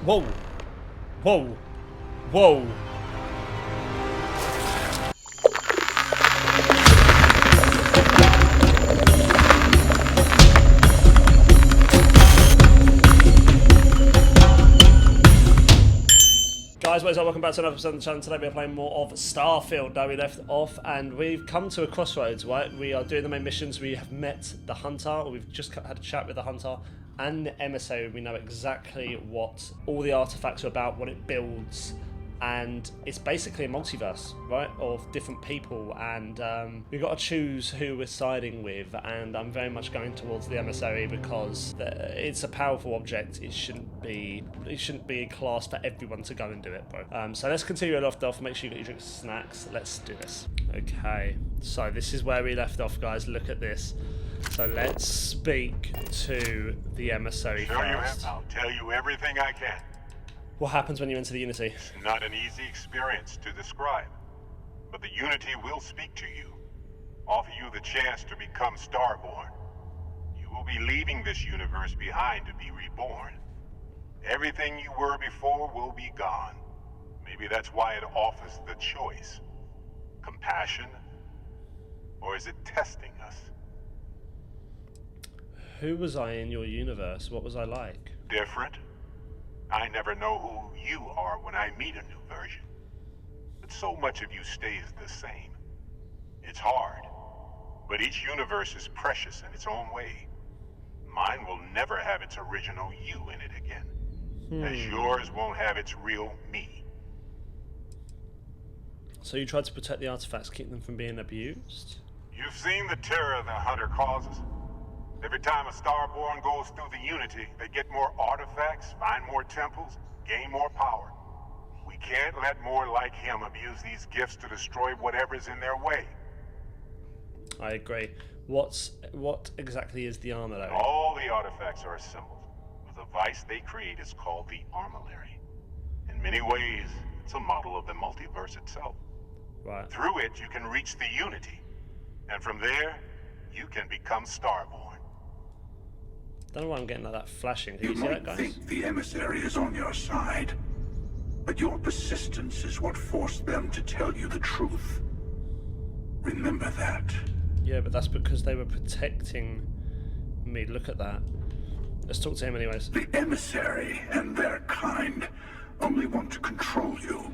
Whoa! Whoa! Whoa! Guys, what is up? Welcome back to another episode of the channel. Today we are playing more of Starfield. Now we left off and we've come to a crossroads, right? We are doing the main missions. We have met the hunter, or we've just had a chat with the hunter and the emissary. We know exactly what all the artifacts are about, what it builds, and it's basically a multiverse, right, of different people, and we've got to choose who we're siding with, and I'm very much going towards the emissary because it's a powerful object. It shouldn't be a class for everyone to go and do it, bro. So let's continue it off. Make sure you got your drinks and snacks. Let's do this. Okay, so this is where we left off, guys. Look at this. So let's speak to the emissary first. I'll tell you everything I can. What happens when you enter the Unity? It's not an easy experience to describe, but the Unity will speak to you, offer you the chance to become Starborn. You will be leaving this universe behind to be reborn. Everything you were before will be gone. Maybe that's why it offers the choice. Compassion, or is it testing us? Who was I in your universe? What was I like? Different. I never know who you are when I meet a new version. But so much of you stays the same. It's hard, but each universe is precious in its own way. Mine will never have its original you in it again, as yours won't have its real me. So you tried to protect the artifacts, keep them from being abused? You've seen the terror the Hunter causes. Every time a Starborn goes through the Unity, they get more artifacts, find more temples, gain more power. We can't let more like him abuse these gifts to destroy whatever's in their way. I agree. What exactly is the armor, though? All the artifacts are assembled. The device they create is called the Armillary. In many ways, it's a model of the multiverse itself. Right. Through it, you can reach the Unity. And from there, you can become Starborn. Don't know why I'm getting like that flashing. Can You you see that, might guys? think the emissary is on your side, but your persistence is what forced them to tell you the truth. Remember that. Yeah, but that's because they were protecting me. Look at that. Let's talk to him anyways. The emissary and their kind only want to control you.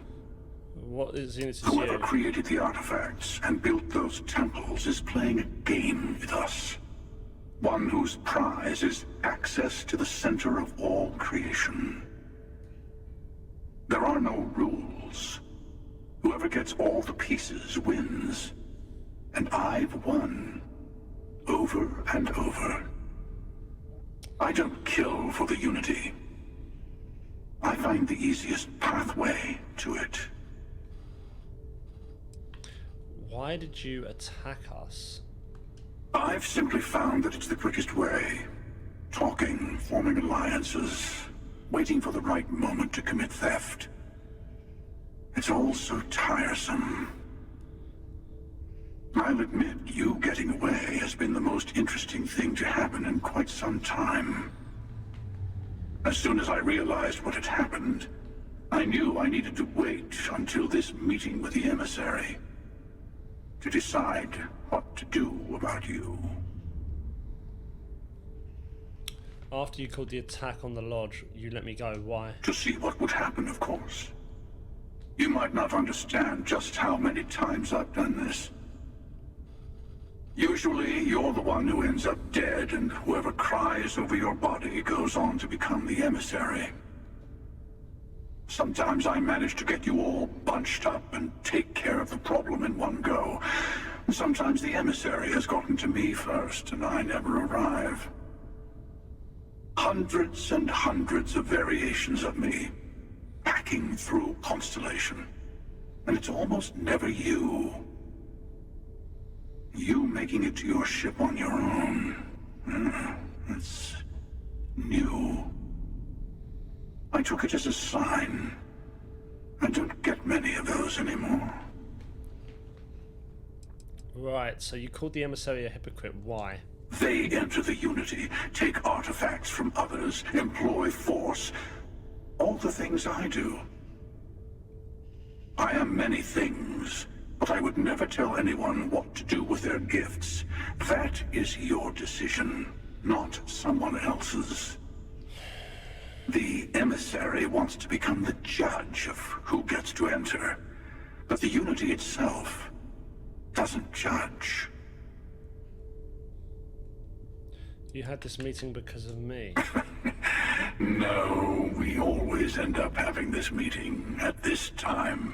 What is Unity's Whoever you? created the artifacts and built those temples is playing a game with us. One whose prize is access to the center of all creation. There are no rules. Whoever gets all the pieces wins. And I've won. Over and over. I don't kill for the Unity. I find the easiest pathway to it. Why did you attack us? I've simply found that it's the quickest way. Talking, forming alliances, waiting for the right moment to commit theft. It's all so tiresome. I'll admit, you getting away has been the most interesting thing to happen in quite some time. As soon as I realized what had happened, I knew I needed to wait until this meeting with the emissary to decide what to do about you. After you called the attack on the lodge, you let me go. Why? To see what would happen, of course. You might not understand just how many times I've done this. Usually, you're the one who ends up dead, and whoever cries over your body goes on to become the emissary. Sometimes I manage to get you all bunched up and take care of the problem in one go. Sometimes the emissary has gotten to me first, and I never arrive. Hundreds and hundreds of variations of me, hacking through Constellation. And it's almost never you. You making it to your ship on your own. It's new. I took it as a sign. I don't get many of those anymore. Right, so you called the emissary a hypocrite. Why? They enter the Unity, take artifacts from others, employ force. All the things I do. I am many things, but I would never tell anyone what to do with their gifts. That is your decision, not someone else's. The emissary wants to become the judge of who gets to enter, but the Unity itself doesn't judge. You had this meeting because of me. No, we always end up having this meeting at this time.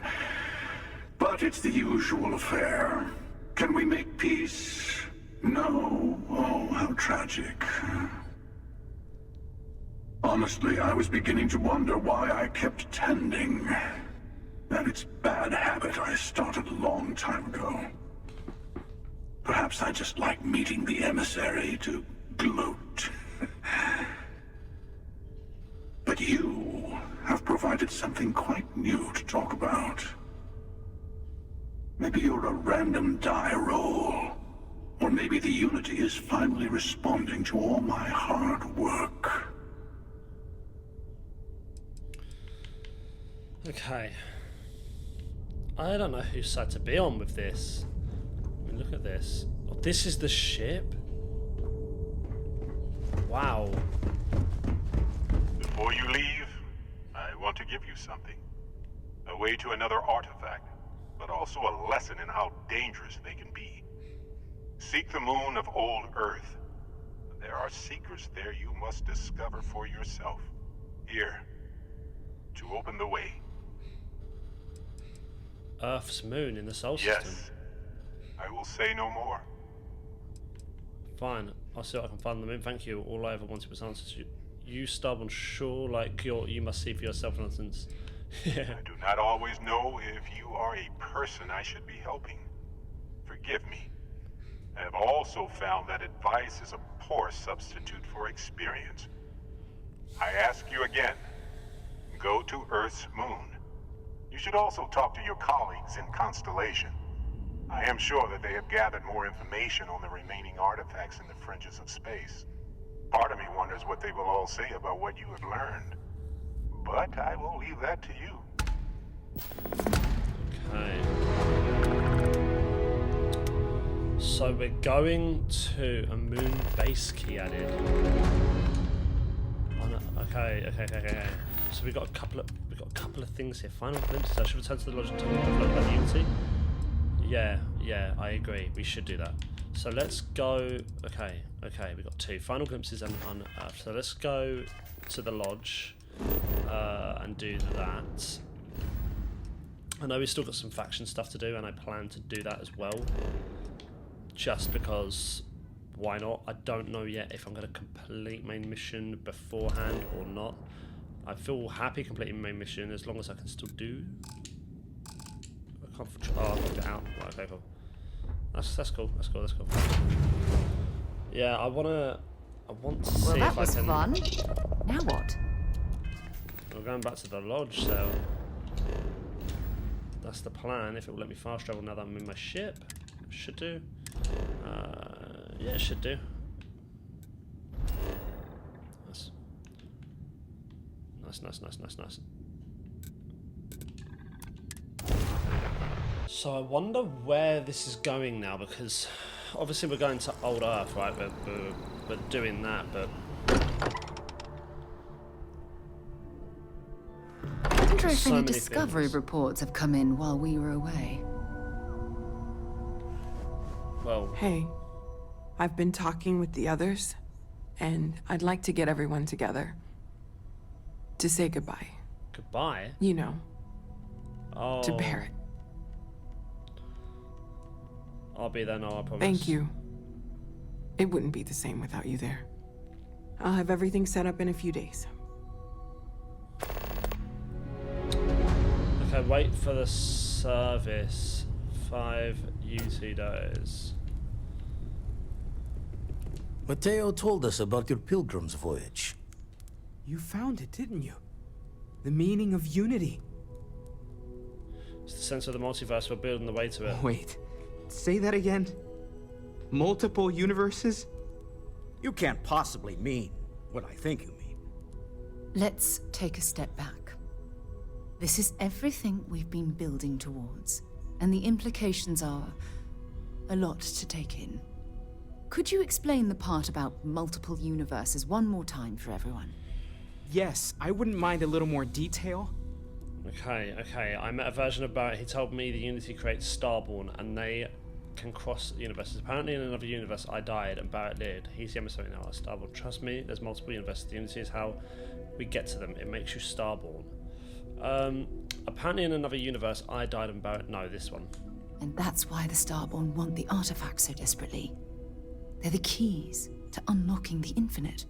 But it's the usual affair. Can we make peace? No. Oh, how tragic. Honestly, I was beginning to wonder why I kept tending. That it's bad habit I started a long time ago. Perhaps I just like meeting the emissary to gloat. But you have provided something quite new to talk about. Maybe you're a random die roll. Or maybe the Unity is finally responding to all my hard work. Okay. I don't know whose side to be on with this. I mean, look at this. Oh, this is the ship? Wow. Before you leave, I want to give you something. A way to another artifact, but also a lesson in how dangerous they can be. Seek the moon of old Earth. There are secrets there you must discover for yourself. Here, to open the way. Earth's moon in the Sol system. Yes. I will say no more. Fine. I'll see what I can find on the moon. Thank you. All I ever wanted was answers. You stubborn, sure, like you must see for yourself nonsense. Yeah. I do not always know if you are a person I should be helping. Forgive me. I have also found that advice is a poor substitute for experience. I ask you again, go to Earth's moon. You should also talk to your colleagues in Constellation. I am sure that they have gathered more information on the remaining artifacts in the fringes of space. Part of me wonders what they will all say about what you have learned. But I will leave that to you. Okay. So we're going to a moon base key added. Oh, no. Okay. So we got a couple of things here. Final glimpses. I should return to the lodge and talk about Unity. Yeah, I agree. We should do that. So let's go. Okay. We got two final glimpses and unearthed. So let's go to the lodge and do that. I know we've still got some faction stuff to do, and I plan to do that as well. Just because, why not? I don't know yet if I'm going to complete main mission beforehand or not. I feel happy completing main mission as long as I can still do. I can't. Oh, I got it out. Right, okay, cool. That's cool. Yeah, I want to see Well, that if I was can. fun. Now what? We're going back to the lodge, so that's the plan. If it will let me fast travel now that I'm in my ship, should do. Yeah, it should do. Nice. So I wonder where this is going now, because obviously we're going to Old Earth, right? We're doing that, but I wonder if so any many discovery things. reports have come in while we were away. well, Hey, I've been talking with the others, and I'd like to get everyone together. To say goodbye. goodbye. You know, Oh, to Barrett. I'll be there now, I promise. Thank you. It wouldn't be the same without you there. I'll have everything set up in a few days. Okay, wait for the service. 5 UT days. Mateo told us about your pilgrim's voyage. You found it, didn't you? The meaning of unity. It's the sense of the multiverse. We're building the way to it. Wait, say that again? Multiple universes? You can't possibly mean what I think you mean. Let's take a step back. This is everything we've been building towards, and the implications are a lot to take in. Could you explain the part about multiple universes one more time for everyone? Yes, I wouldn't mind a little more detail. Okay. I met a version of Barrett. He told me the Unity creates Starborn, and they can cross universes. Apparently in another universe I died and Barrett lived. He's the emissary now. Starborn. Trust me, there's multiple universes. The Unity is how we get to them. It makes you Starborn. Apparently in another universe I died and Barrett... No, this one. And that's why the Starborn want the artifacts so desperately. They're the keys to unlocking the infinite.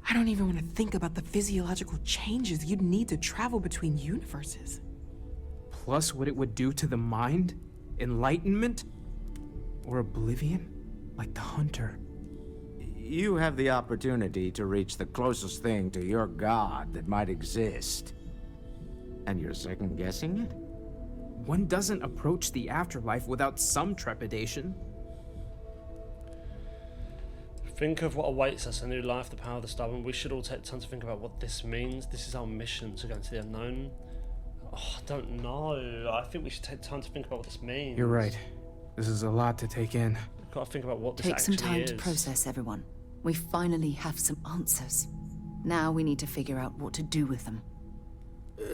I don't even want to think about the physiological changes you'd need to travel between universes. Plus what it would do to the mind? Enlightenment? Or oblivion? Like the Hunter. You have the opportunity to reach the closest thing to your god that might exist. And you're second-guessing it? One doesn't approach the afterlife without some trepidation. Think of what awaits us, a new life, the power of the Starborn. We should all take time to think about what this means. This is our mission to go into the unknown. Oh, I don't know. I think we should take time to think about what this means. You're right. This is a lot to take in. We've got to think about what this Take actually some time is. to process, everyone. We finally have some answers. Now we need to figure out what to do with them.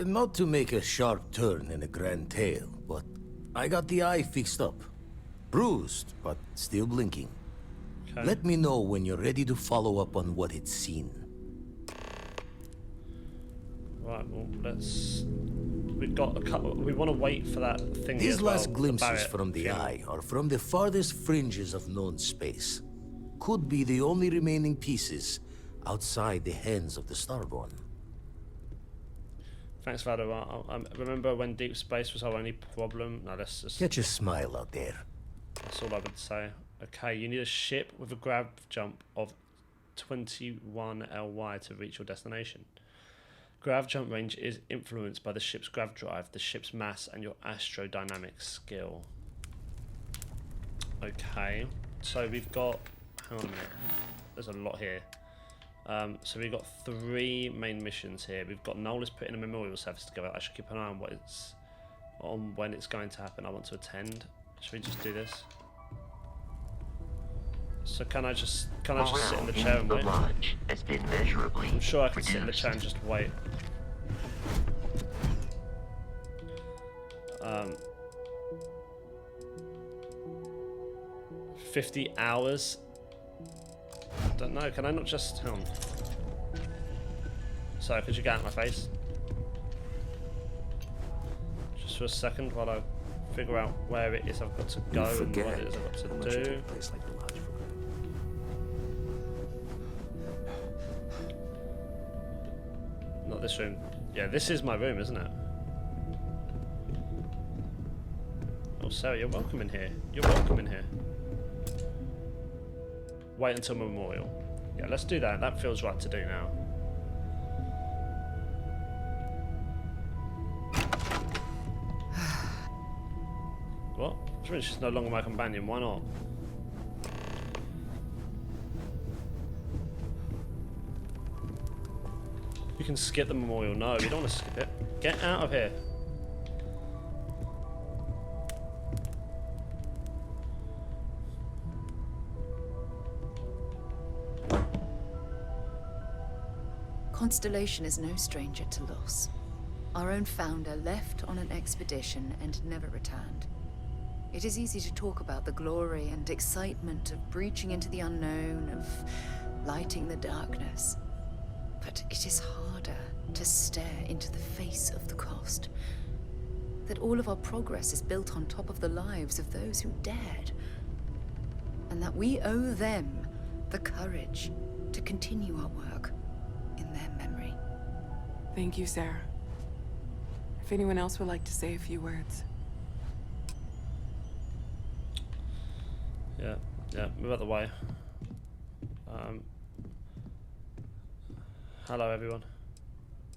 Not to make a sharp turn in a grand tale, but I got the eye fixed up. Bruised, but still blinking. Okay. Let me know when you're ready to follow up on what it's seen. Right, well, let's... We've got a couple... We want to wait for that thing. These as well, last the glimpses Barrett from the funeral. eye are from the farthest fringes of known space. Could be the only remaining pieces outside the hands of the Starborn. Thanks, Vado. I remember when deep space was our only problem. No, let's just... Catch a smile out there. That's all I would say. Okay, you need a ship with a grav jump of 21 ly to reach your destination. Grav jump range is influenced by the ship's grav drive, the ship's mass, and your astrodynamic skill. Okay, so we've got... Hang on a minute. There's a lot here. So we've got 3 main missions here. We've got Noel is putting a memorial service together. I should keep an eye on when it's going to happen. I want to attend. Should we just do this? So can I just sit in the chair and wait? Has been measurably I'm sure I can sit in the chair and just wait. 50 hours? I don't know, can I not just... Hang on. Sorry, could you get out of my face? Just for a second while I figure out where it is I've got to go and what it is I've got to do. Not this room. Yeah, this is my room, isn't it? Oh, Sarah, you're welcome in here. You're welcome in here. Wait until memorial. Yeah, let's do that. That feels right to do now. What? She's no longer my companion. Why not? You can skip the memorial. No, you don't want to skip it. Get out of here. Constellation is no stranger to loss. Our own founder left on an expedition and never returned. It is easy to talk about the glory and excitement of breaching into the unknown, of lighting the darkness. But it is harder to stare into the face of the cost. That all of our progress is built on top of the lives of those who dared. And that we owe them the courage to continue our work in their memory. Thank you, Sarah. If anyone else would like to say a few words. Yeah, move out the way. Hello everyone.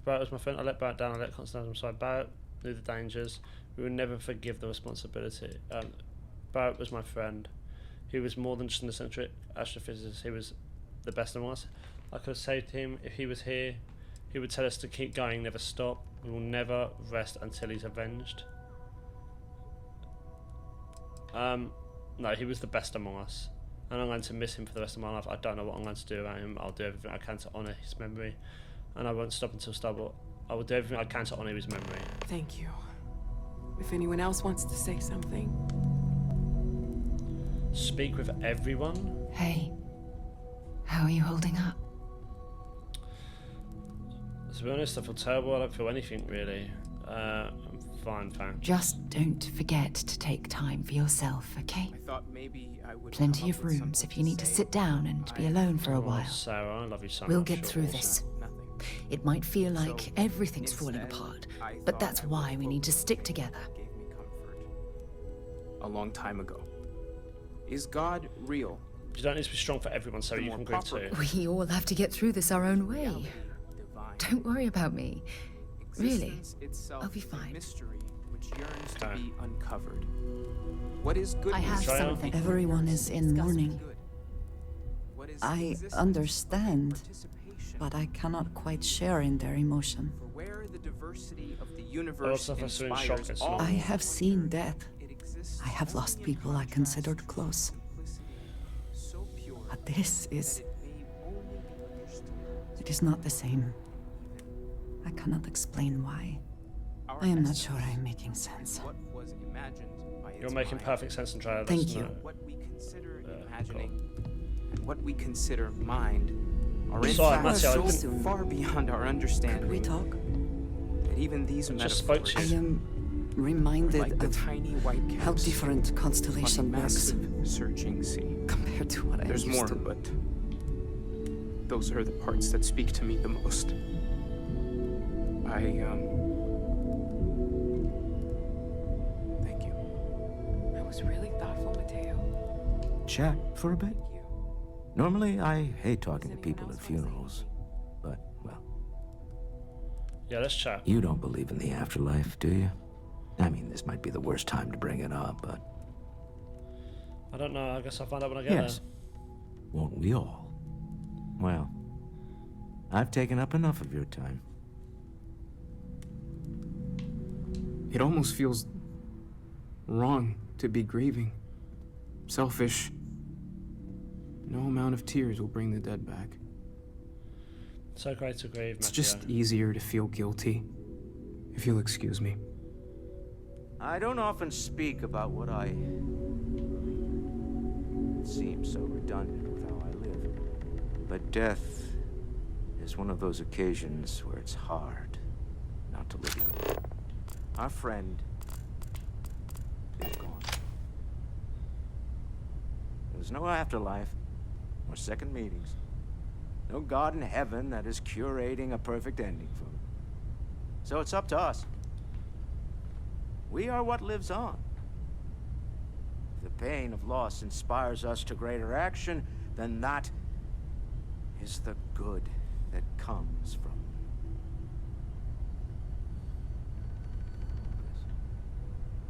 Barrett was my friend. I let Barrett down, I let Constance aside. Barrett knew the dangers. We would never forgive the responsibility. Barrett was my friend. He was more than just an eccentric astrophysicist. He was the best among us. I could have saved him if he was here. He He would tell us to keep going, never stop. We will never rest until he's avenged. No, he was the best among us, and I'm going to miss him for the rest of my life. I don't know what I'm going to do about him. I'll do everything I can to honour his memory, and I won't stop until Starboard. I will do everything I can to honour his memory. Thank you. If anyone else wants to say something. Speak with everyone? Hey, how are you holding up? To be honest, I feel terrible. I don't feel anything really. I'm fine, thanks. Just don't forget to take time for yourself, okay? I thought maybe I would Plenty come of up with rooms something if you need to say. sit down and be alone for a Oh, while. Sarah, I love you so We'll much. get You're through awesome. this. Nothing. It might feel like So, everything's falling instead, apart, I but thought that's I would why we need to focus stick on together. what gave me comfort a long time ago. Is God real? You don't need to be strong for everyone, so The you more can grieve proper- too. We all have to get through this our own way. Reality, divine. Don't worry about me. Really, Existence itself I'll be is a fine. mystery which yearns to Okay. be uncovered. What is goodness? I have Trial? something. Everyone is in mourning. Good. What is I existence? understand, Participation. but I cannot quite share in their emotion. For where the diversity of the I universe also have to in shock, inspires it's awe, not- I have seen death. it exists I have lost only in people I contrast considered to close. simplicity, so pure But this is... that it may only be understood. it is not the same. I cannot explain why. Our I am not essence, sure I am making sense. what was imagined by its You're making mind, perfect sense and try. Thank you. what we consider cool. imagining and what we consider mind are in Sorry, fact Matthew, I so didn't- far beyond our understanding We talk? that even these I just spoke metaphors to I you. am reminded like the of tiny white caps how different on the constellation works massive searching sea. compared to what I There's used more, to. but those are the parts that speak to me the most. Thank you. That was really thoughtful, Mateo. Chat for a bit? Thank you. Normally, I hate Does talking to anyone people else at wanna say funerals. But, well, Yeah, let's chat. you don't believe in the afterlife, do you? I mean, this might be the worst time to bring it up, but I don't know. I guess I'll find out when I get yes. Won't we all? Well, I've taken up enough of your time. It almost feels wrong to be grieving. Selfish. No amount of tears will bring the dead back. there. So great to grieve, It's Matthew. just easier to feel guilty, if you'll excuse me. I don't often speak about what I... It seems so redundant with how I live. But death is one of those occasions where it's hard not to live it. Our friend is gone. There's no afterlife, or second meetings. No God in heaven that is curating a perfect ending for him. So it's up to us. We are what lives on. If the pain of loss inspires us to greater action, then that is the good that comes from it.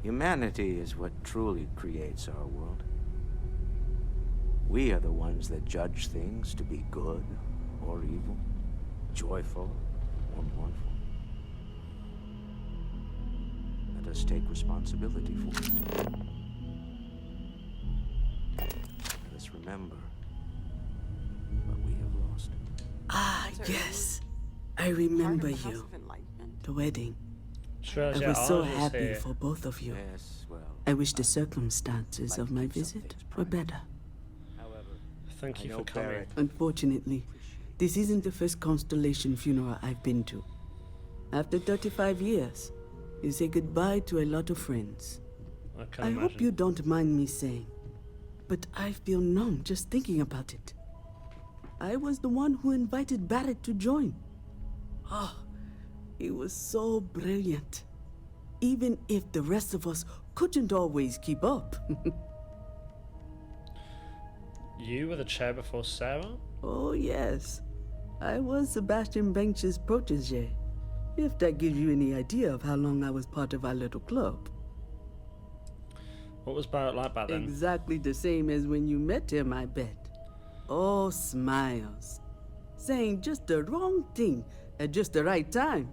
Humanity is what truly creates our world. We are the ones that judge things to be good or evil, joyful or mournful. Let us take responsibility for it. Let us remember what we have lost. Ah, yes. I remember you. The wedding. Sure, I yeah, was so I'll just happy hear. for both of you. Yes, well, I wish the circumstances of my visit were better. however, Thank you I for know coming. Barrett. Unfortunately, this isn't the first Constellation funeral I've been to. After 35 years, you say goodbye to a lot of friends. I can I imagine. hope you don't mind me saying, but I feel numb just thinking about it. I was the one who invited Barrett to join. Oh, he was so brilliant. Even if the rest of us couldn't always keep up. You were the chair before Sarah? Oh, yes. I was Sebastian Bench's protege. If that gives you any idea of how long I was part of our little club. What was Barrett like back then? Exactly the same as when you met him, I bet. Oh, smiles. Saying just the wrong thing at just the right time.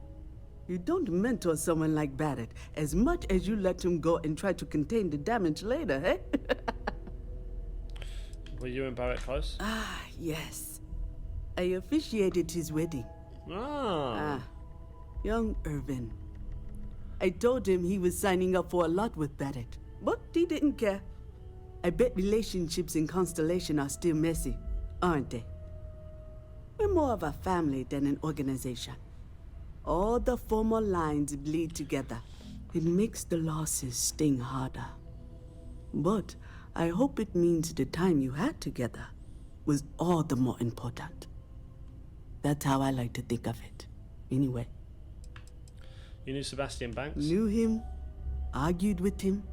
You don't mentor someone like Barrett as much as you let him go and try to contain the damage later, eh? Were you and Barrett close? Ah, yes. I officiated his wedding. Ah. Young Irvin. I told him he was signing up for a lot with Barrett, but he didn't care. I bet relationships in Constellation are still messy, aren't they? We're more of a family than an organization. All the former lines bleed together. It makes the losses sting harder. But I hope it means the time you had together was all the more important. That's how I like to think of it. Anyway. You knew Sebastian Banks? Knew him, argued with him,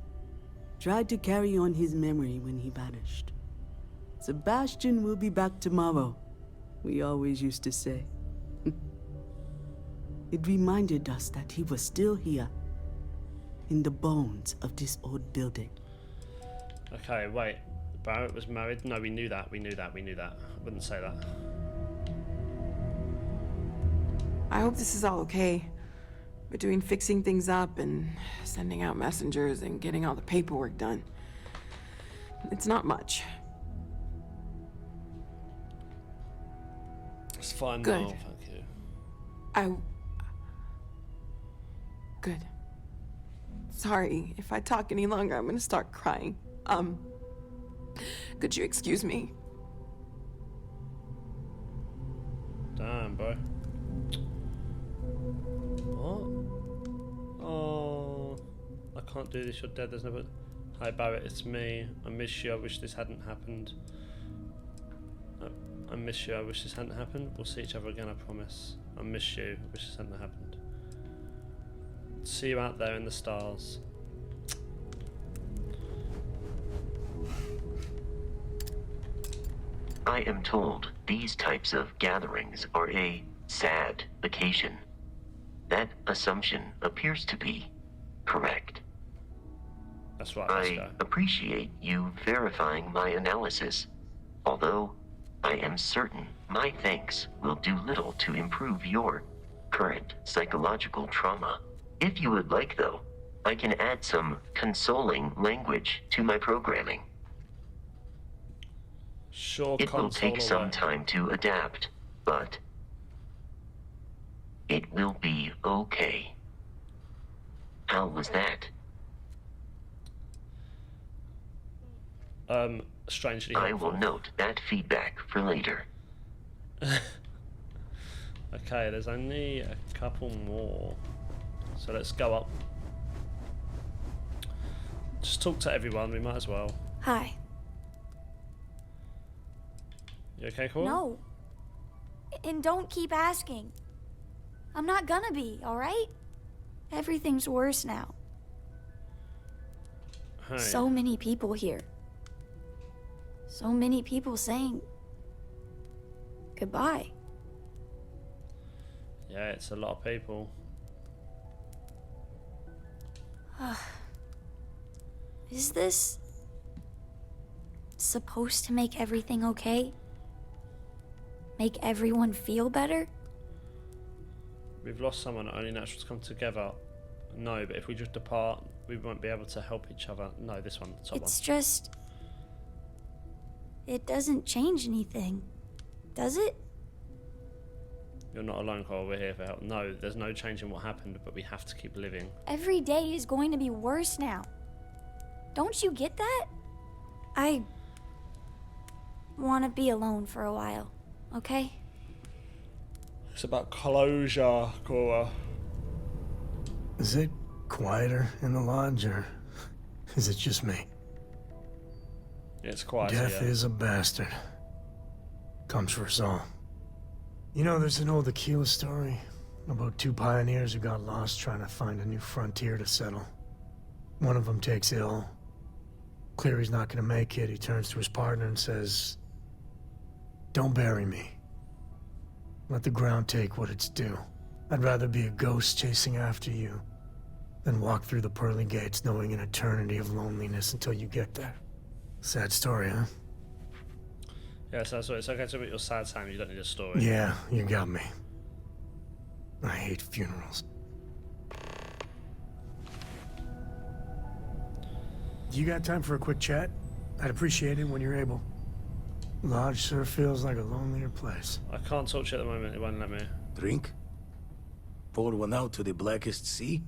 tried to carry on his memory when he vanished. Sebastian will be back tomorrow, we always used to say. It reminded us that he was still here, in the bones of this old building. Okay, wait. Barrett was married? No, we knew that. I wouldn't say that. I hope this is all okay. Between fixing things up and sending out messengers and getting all the paperwork done. It's not much. It's fine Good. now, thank you. Good. Sorry, if I talk any longer, I'm gonna start crying. Could you excuse me? Damn, bro. What? Oh, I can't do this. You're dead. There's no. Hi Barrett, it's me. I miss you. I wish this hadn't happened. I miss you. I wish this hadn't happened. We'll see each other again. I promise. I miss you. I wish this hadn't happened. See you out there in the stars. I am told these types of gatherings are a sad occasion. That assumption appears to be correct. That's right, let's go. I appreciate you verifying my analysis, although I am certain my thanks will do little to improve your current psychological trauma. If you would like, though, I can add some consoling language to my programming. Sure, it will take some time to adapt, but it will be okay. How was that? Strangely I helpful. will note that feedback for later. Okay, there's only a couple more. So let's go up. Just talk to everyone, we might as well. Hi. You okay, Cora? No. And don't keep asking. I'm not gonna be, alright? Everything's worse now. Hey. So many people here. So many people saying goodbye. Yeah, it's a lot of people. Is this supposed to make everything okay? Make everyone feel better? We've lost someone, only natural to come together. No, but if we just depart, we won't be able to help each other. No, this one, the top one. It's just... It doesn't change anything, does it? You're not alone, Cole. We're here for help. No, there's no change in what happened, but we have to keep living. Every day is going to be worse now. Don't you get that? I want to be alone for a while, okay? It's about closure, Cora. Is it quieter in the lodge, or is it just me? It's quiet. Death is a bastard. Comes for us all. You know, there's an old Aquila story about two pioneers who got lost trying to find a new frontier to settle. One of them takes ill. Clear he's not gonna make it, he turns to his partner and says, "Don't bury me. Let the ground take what it's due. I'd rather be a ghost chasing after you than walk through the pearly gates knowing an eternity of loneliness until you get there." Sad story, huh? Yeah, so it's okay to admit your sad time, you don't need a story. Yeah, you got me. I hate funerals. You got time for a quick chat? I'd appreciate it when you're able. Lodge sure feels like a lonelier place. I can't talk to you at the moment, it won't let me. Drink? Pour one out to the blackest sea?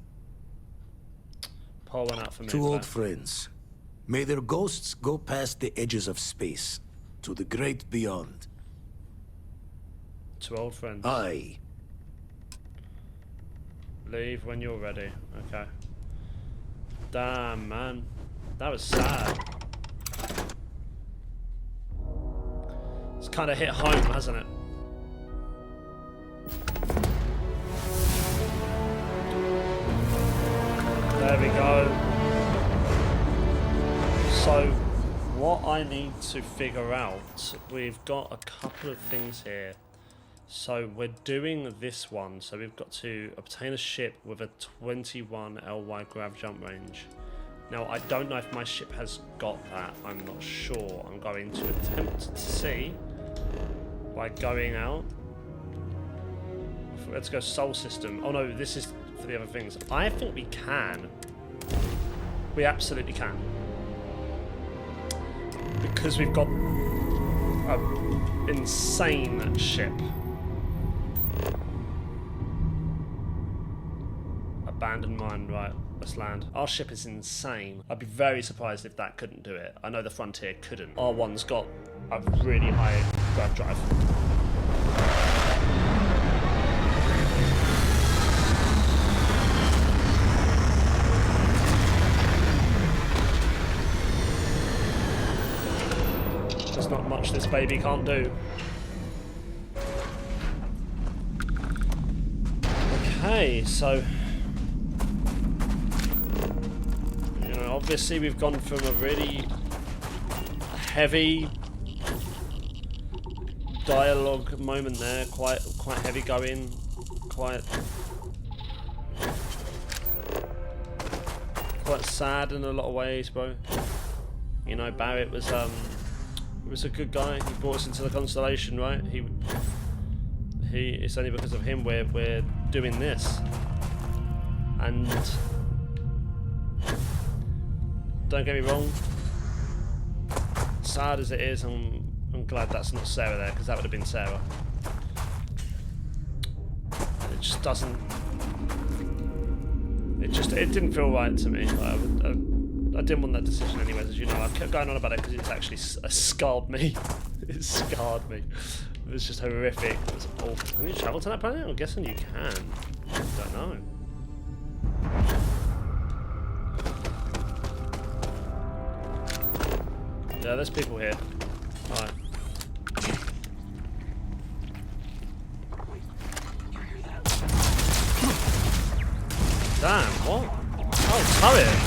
Pour one out for me. Two old friends. May their ghosts go past the edges of space, to the great beyond. Two old friends. Aye. Leave when you're ready. Okay. Damn, man. That was sad. It's kind of hit home, hasn't it? There we go. So, what I need to figure out, we've got a couple of things here. So we're doing this one, so we've got to obtain a ship with a 21 LY grav jump range. Now I don't know if my ship has got that, I'm not sure. I'm going to attempt to see by going out. Let's go Soul System. Oh no, this is for the other things. I think we can. We absolutely can. Because we've got an insane ship. Abandoned mine, right, let's land. Our ship is insane. I'd be very surprised if that couldn't do it. I know the Frontier couldn't. Our one's got a really high grav drive. There's not much this baby can't do. Okay, so obviously we've gone from a really heavy dialogue moment there, quite heavy going, quite sad in a lot of ways, bro. You know, Barrett was a good guy. He brought us into the constellation, right? It's only because of him we're doing this. And don't get me wrong, sad as it is, I'm glad that's not Sarah there, because that would have been Sarah. It just doesn't. It didn't feel right to me. I didn't want that decision anyways, as you know. I kept going on about it because it's actually scarred me. It scarred me. It was just horrific. It was awful. Can you travel to that planet? I'm guessing you can. I don't know. Yeah, there's people here. Alright. Damn, what? Oh, turret!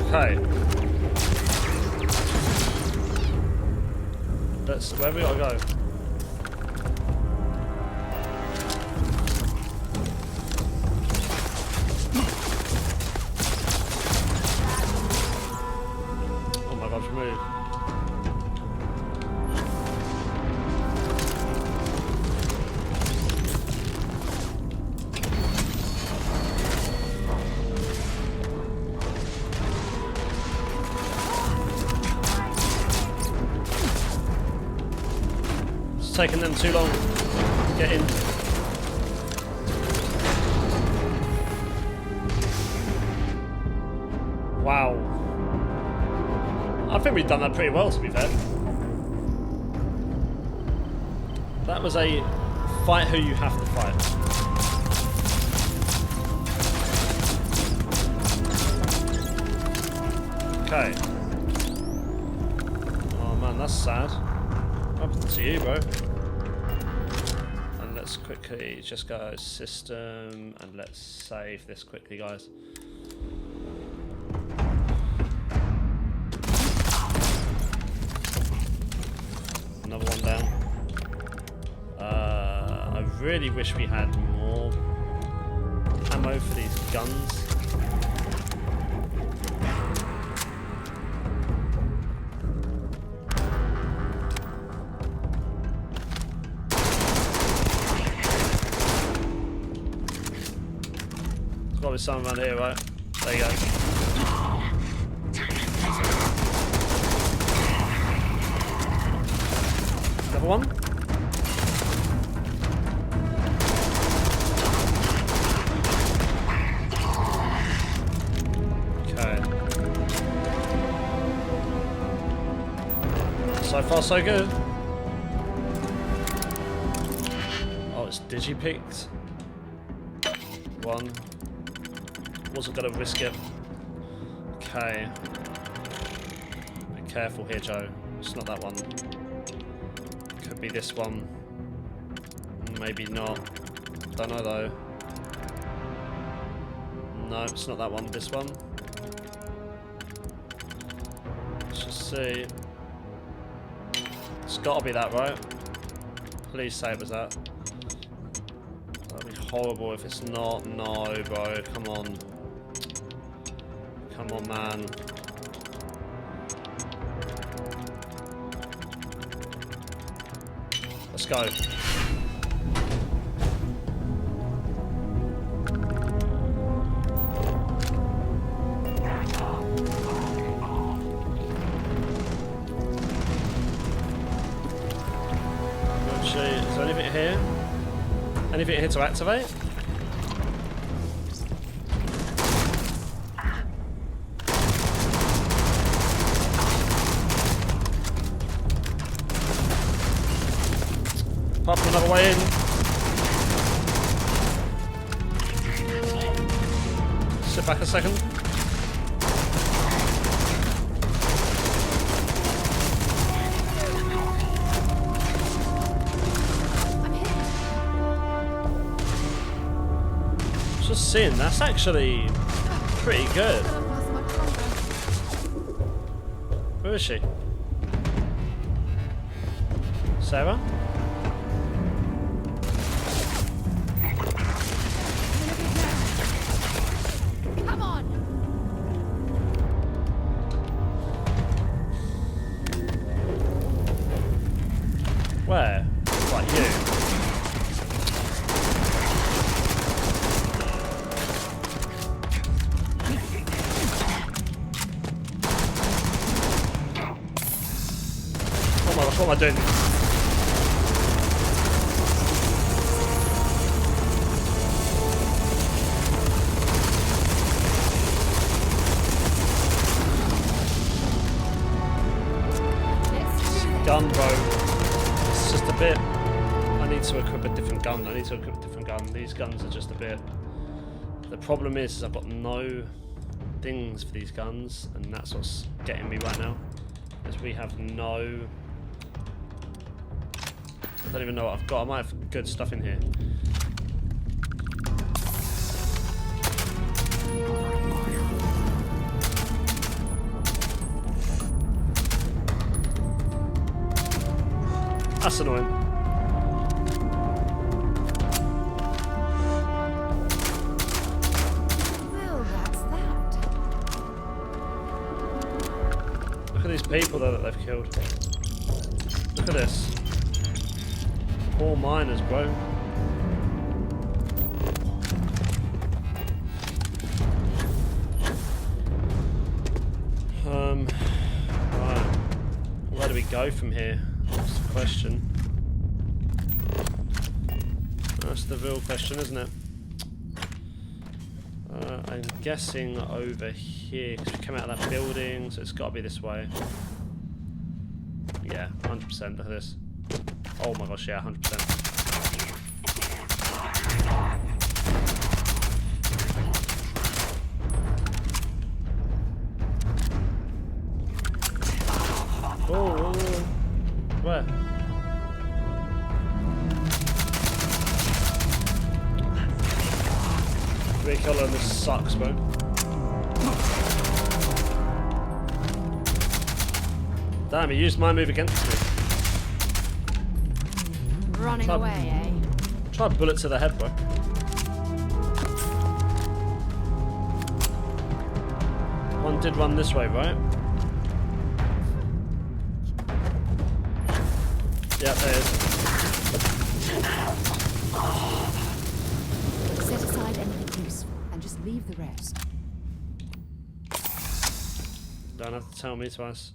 Okay. Where have we gotta go? Oh my gosh, move. Taking them too long to get in. Wow. I think we've done that pretty well, to be fair. That was a fight who you have to fight. Okay. Oh man, that's sad. What happened to you, bro? And let's quickly just go system and let's save this quickly, guys. Another one down. I really wish we had more ammo for these guns. Probably something around here, right? There you go. Another one? Okay. So far, so good. Oh, it's digi-picked. One. Wasn't gonna risk it. Okay. Be careful here, Joe. It's not that one. Could be this one. Maybe not. Don't know though. No, it's not that one. This one. Let's just see. It's gotta be that, right? Please say it was that. That'd be horrible if it's not. No, bro. Come on. Come on, man. Let's go. Actually, is there anything here? Anything here to activate? Pop another way in. Sit back a second. Just seeing, that's actually pretty good. Who is she? Sarah? Where? Like you? Oh my gosh, what am I doing? Gun, bro. It's just a bit. I need to equip a different gun. These guns are just a bit. The problem is I've got no things for these guns, and that's what's getting me right now. Is we have no. I don't even know what I've got. I might have good stuff in here. That's annoying. Well, that's that. Look at these people though that they've killed. Look at this. Poor miners, bro. Right. Where do we go from here? That's the question. That's the real question, isn't it? I'm guessing over here, because we came out of that building, so it's got to be this way. Yeah, 100%. Look at this. Oh my gosh, yeah, 100%. Oh, where? Recoil on this sucks, bro. Damn, he used my move against me. Running away, eh? Try a bullet to the head, bro. One did run this way, right? Yeah, there it is. Set aside anything useful and just leave the rest. Don't have to tell me twice.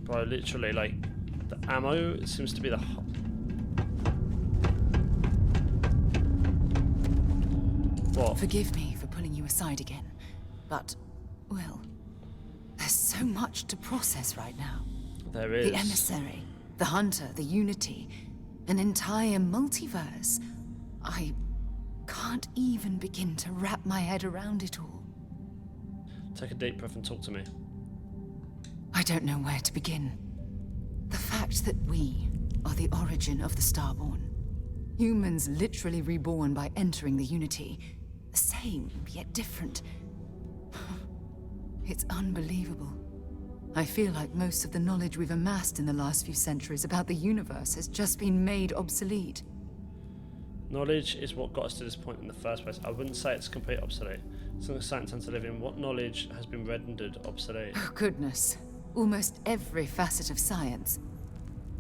Bro, literally, like, the ammo seems to be the... What? Forgive me for pulling you aside again, but, well, there's so much to process right now. There is. The emissary, the hunter, the unity, an entire multiverse. I can't even begin to wrap my head around it all. Take a deep breath and talk to me. I don't know where to begin. The fact that we are the origin of the Starborn. Humans literally reborn by entering the Unity. The same, yet different. It's unbelievable. I feel like most of the knowledge we've amassed in the last few centuries about the universe has just been made obsolete. Knowledge is what got us to this point in the first place. I wouldn't say it's complete obsolete. It's an exciting time to live in. What knowledge has been rendered obsolete? Oh, goodness. Almost every facet of science.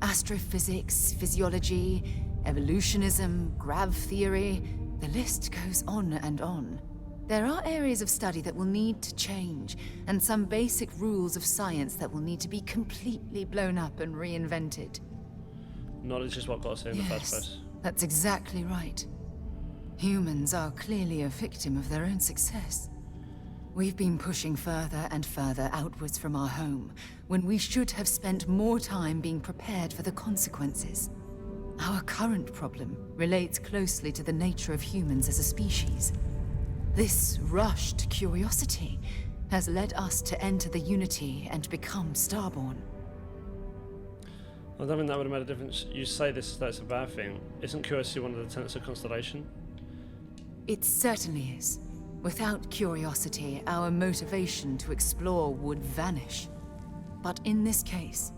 Astrophysics, physiology, evolutionism, grav theory. The list goes on and on. There are areas of study that will need to change, and some basic rules of science that will need to be completely blown up and reinvented. Knowledge is what got us here in the first place. That's exactly right. Humans are clearly a victim of their own success. We've been pushing further and further outwards from our home, when we should have spent more time being prepared for the consequences. Our current problem relates closely to the nature of humans as a species. This rushed curiosity has led us to enter the Unity and become Starborn. I don't think that would have made a difference. You say this, that's a bad thing. Isn't curiosity one of the tenets of Constellation? It certainly is. Without curiosity, our motivation to explore would vanish. But in this case,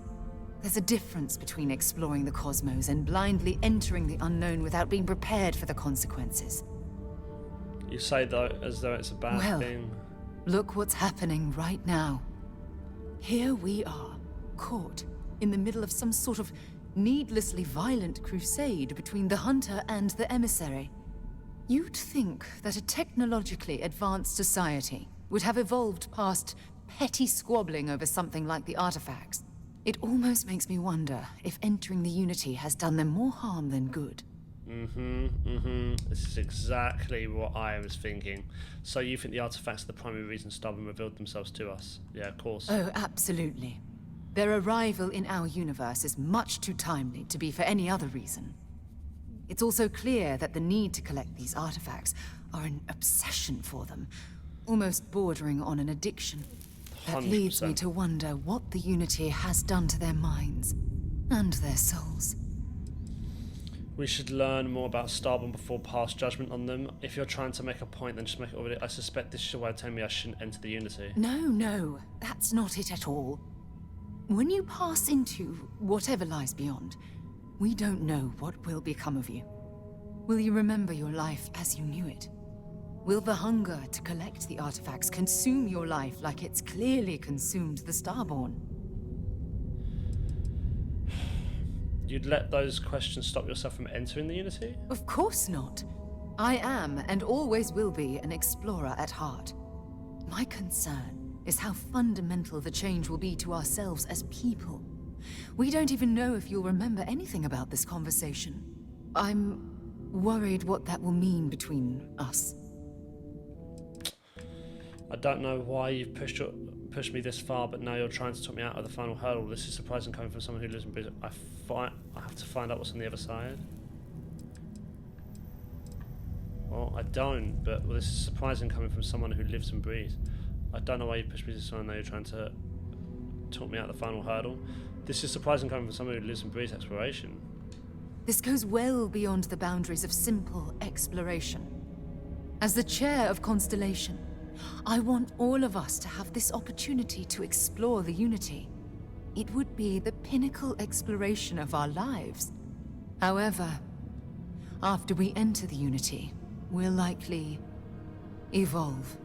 there's a difference between exploring the cosmos and blindly entering the unknown without being prepared for the consequences. You say though as though it's a bad thing. Look what's happening right now. Here we are, caught in the middle of some sort of needlessly violent crusade between the hunter and the emissary. You'd think that a technologically advanced society would have evolved past petty squabbling over something like the artifacts. It almost makes me wonder if entering the Unity has done them more harm than good. This is exactly what I was thinking. So you think the artifacts are the primary reason Starborn revealed themselves to us? Yeah, of course. Oh, absolutely. Their arrival in our universe is much too timely to be for any other reason. It's also clear that the need to collect these artifacts are an obsession for them, almost bordering on an addiction. That 100%. leads me to wonder what the Unity has done to their minds and their souls. We should learn more about Starborn before pass judgment on them. If you're trying to make a point, then just make it already. I suspect this is why telling me I shouldn't enter the Unity. No, that's not it at all. When you pass into whatever lies beyond, we don't know what will become of you. Will you remember your life as you knew it? Will the hunger to collect the artifacts consume your life like it's clearly consumed the Starborn? You'd let those questions stop yourself from entering the Unity? Of course not. I am, and always will be, an explorer at heart. My concern is how fundamental the change will be to ourselves as people. We don't even know if you'll remember anything about this conversation. I'm worried what that will mean between us. I don't know why you've pushed me this far, but now you're trying to talk me out of the final hurdle. This is surprising coming from someone who lives in Brisbane. I have to find out what's on the other side. Well, I don't, but this is surprising coming from someone who lives and breathes. I don't know why you pushed me this far, and now you're trying to talk me out of the final hurdle. This is surprising coming from someone who lives and breathes exploration. This goes well beyond the boundaries of simple exploration. As the chair of Constellation, I want all of us to have this opportunity to explore the Unity. It would be the pinnacle exploration of our lives. However, after we enter the Unity, we'll likely evolve.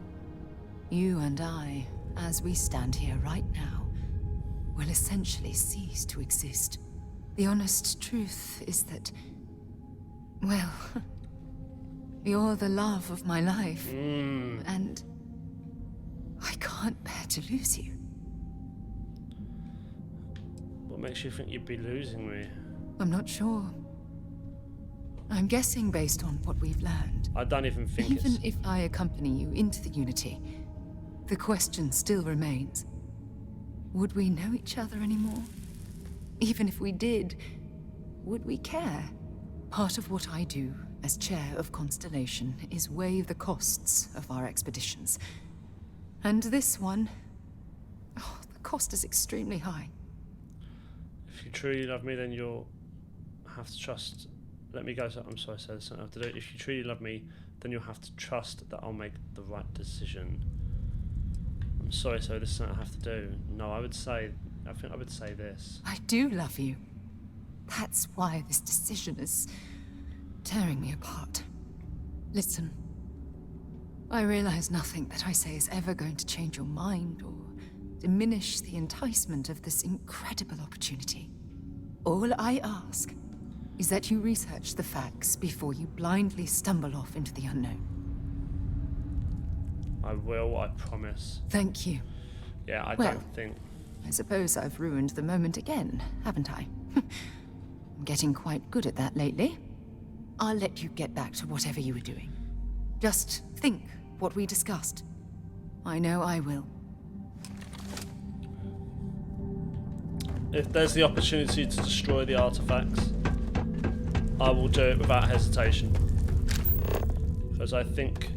You and I, as we stand here right now, will essentially cease to exist. The honest truth is that, well, You're the love of my life. And I can't bear to lose you. What makes you think you'd be losing me? I'm not sure. I'm guessing based on what we've learned. I don't even think Even if I accompany you into the Unity, the question still remains. Would we know each other anymore? Even if we did, would we care? Part of what I do as chair of Constellation is weigh the costs of our expeditions. And this one, the cost is extremely high. If you truly love me, then you'll have to trust. Let me go. I'm sorry, sir. This I don't have to do. If you truly love me, then you'll have to trust that I'll make the right decision. I'm sorry, sir. This is something I have to do. No, I think I would say this. I do love you. That's why this decision is tearing me apart. Listen, I realize nothing that I say is ever going to change your mind or diminish the enticement of this incredible opportunity. All I ask is that you research the facts before you blindly stumble off into the unknown. I will, I promise. Thank you. Yeah, I Well, don't think... I suppose I've ruined the moment again, haven't I? I'm getting quite good at that lately. I'll let you get back to whatever you were doing. Just think what we discussed. I know I will. If there's the opportunity to destroy the artifacts, I will do it without hesitation. Because I think,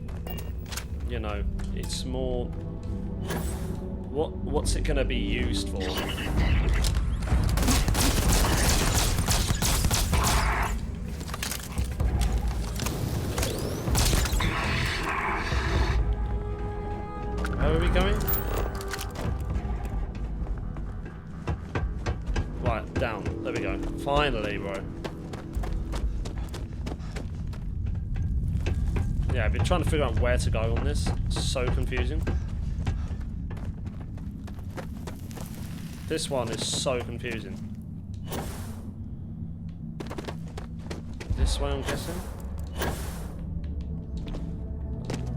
you know, it's more... What's it going to be used for? Where are we going? Right, down. There we go. Finally, bro. Yeah, I've been trying to figure out where to go on this. It's so confusing. This one is so confusing. This way, I'm guessing.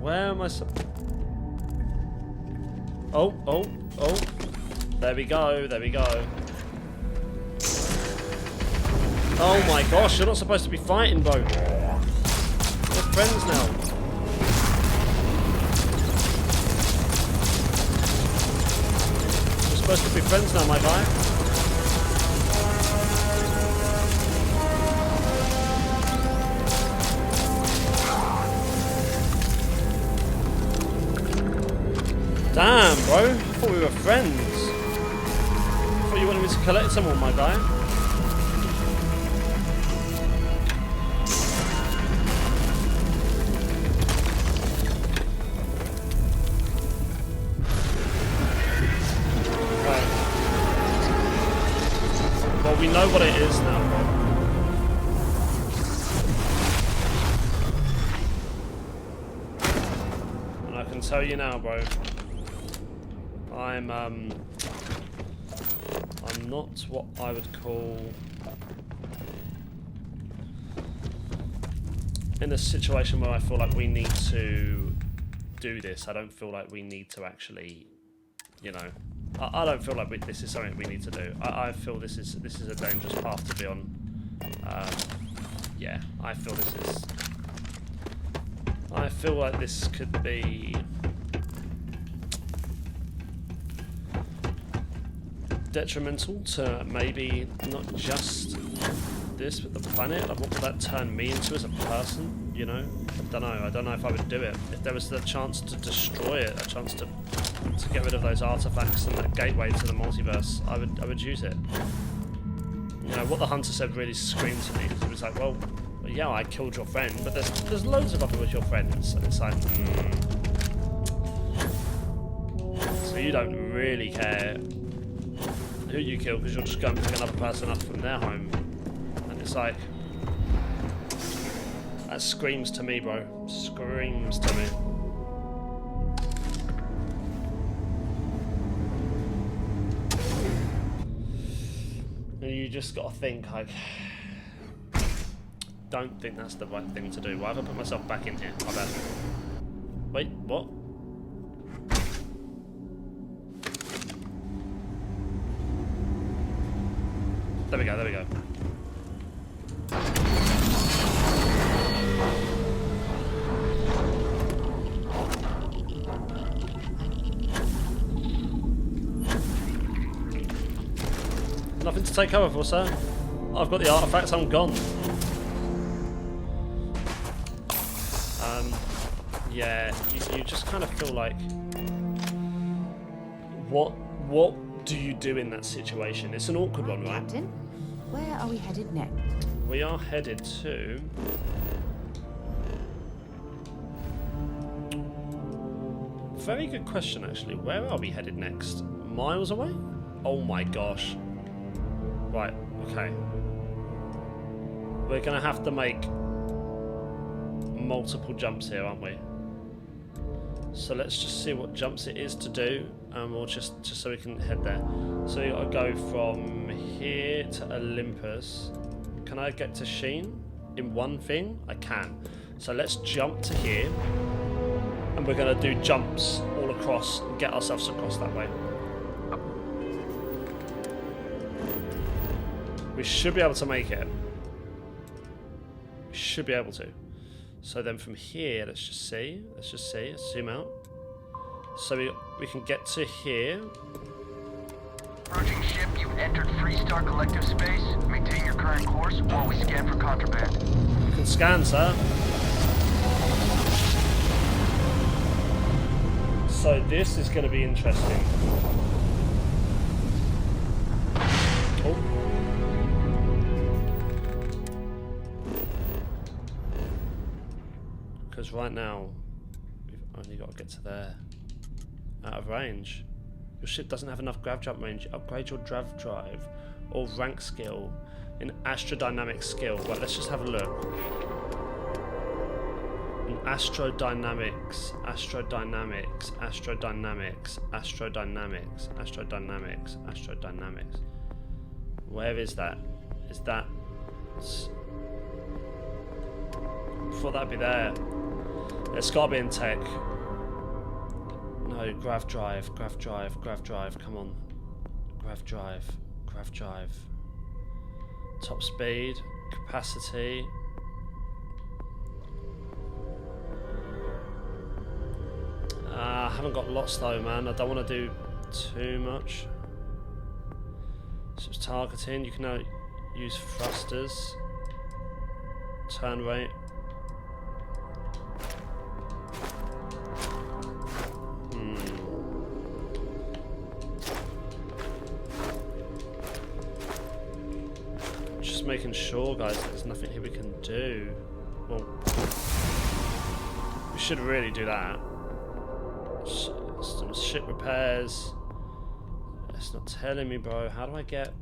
Where am I? Oh. There we go. There we go. Oh my gosh! You're not supposed to be fighting, bro. We're friends now. Supposed to be friends now, my guy. Damn, bro. I thought we were friends. I thought you wanted me to collect someone, my guy. We know what it is now, bro. And I can tell you now, bro. I'm not what I would call in a situation where I feel like we need to do this. I don't feel like we need to actually, you know. I don't feel like this is something we need to do. I feel this is a dangerous path to be on. Yeah, I feel this is. I feel like this could be detrimental to maybe not just this, but the planet. Like, what would that turn me into as a person? You know, I don't know. I don't know if I would do it. If there was the chance to destroy it, a chance to get rid of those artifacts and that gateway to the multiverse, I would use it. You know, what the hunter said really screamed to me. It was like, well, yeah, I killed your friend, but there's loads of other with your friends, and it's like, so you don't really care who you kill because you'll just go and pick another person up from their home, and it's like, that screams to me, bro. Screams to me. And you just gotta think, like, don't think that's the right thing to do. Why have I put myself back in here? My bad. Wait, what? There we go, there we go. Nothing to take cover for, sir. I've got the artifacts, I'm gone. Yeah, you just kind of feel like, what do you do in that situation? It's an awkward one, right? Captain, where are we headed next? We are headed to... Very good question, actually. Where are we headed next? Miles away? Oh my gosh. Right, okay. We're gonna have to make multiple jumps here, aren't we? So let's just see what jumps it is to do, and we'll just so we can head there. So you gotta go from here to Olympus. Can I get to Sheen in one thing? I can. So let's jump to here, and we're gonna do jumps all across and get ourselves across that way. We should be able to make it. We should be able to. So then from here, let's just see. Let's zoom out. So we can get to here. Approaching ship, you've entered Freestar Collective space. Maintain your current course while we scan for contraband. You can scan, sir. So this is going to be interesting. Oh. Because right now, we've only got to get to there. Out of range. Your ship doesn't have enough grav jump range. Upgrade your grav drive or rank skill in astrodynamic skill. Right, let's just have a look. In astrodynamics. Where is that? Is that... I thought that'd be there. It's gotta be in tech. No, grav drive, come on. Grav drive. Top speed, capacity. I haven't got lots though, man. I don't want to do too much. So it's targeting, you can now use thrusters. Turn rate. Just making sure, guys, there's nothing here we can do. Well, we should really do that. Some ship repairs. It's not telling me, bro. How do I get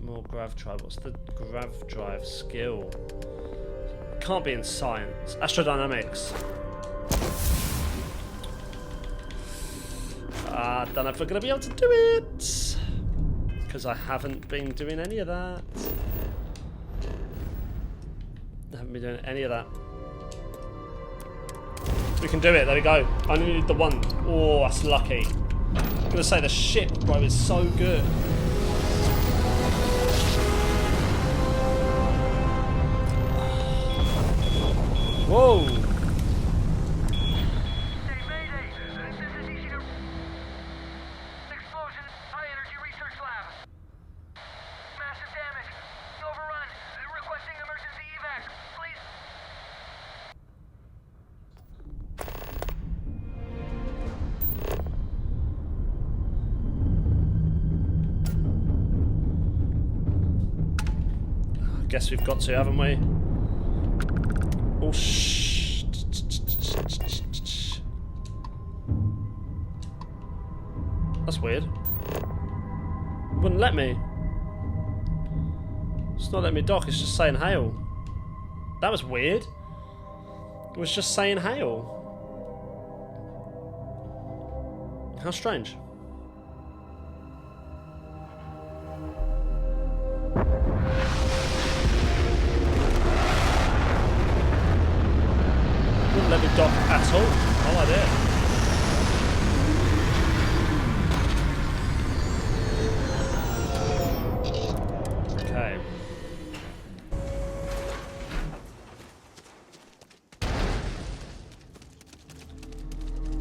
more grav drive? What's the grav drive skill? Can't be in science. Astrodynamics. I don't know if we're going to be able to do it. Because I haven't been doing any of that. I haven't been doing any of that. We can do it. There we go. I only need the one. Oh, that's lucky. I'm going to say the ship, bro, is so good. Whoa. Guess we've got to, haven't we? Oh, shh. That's weird. Wouldn't let me. It's not letting me dock, it's just saying hail. That was weird. It was just saying hail. How strange. at all. No idea. Okay.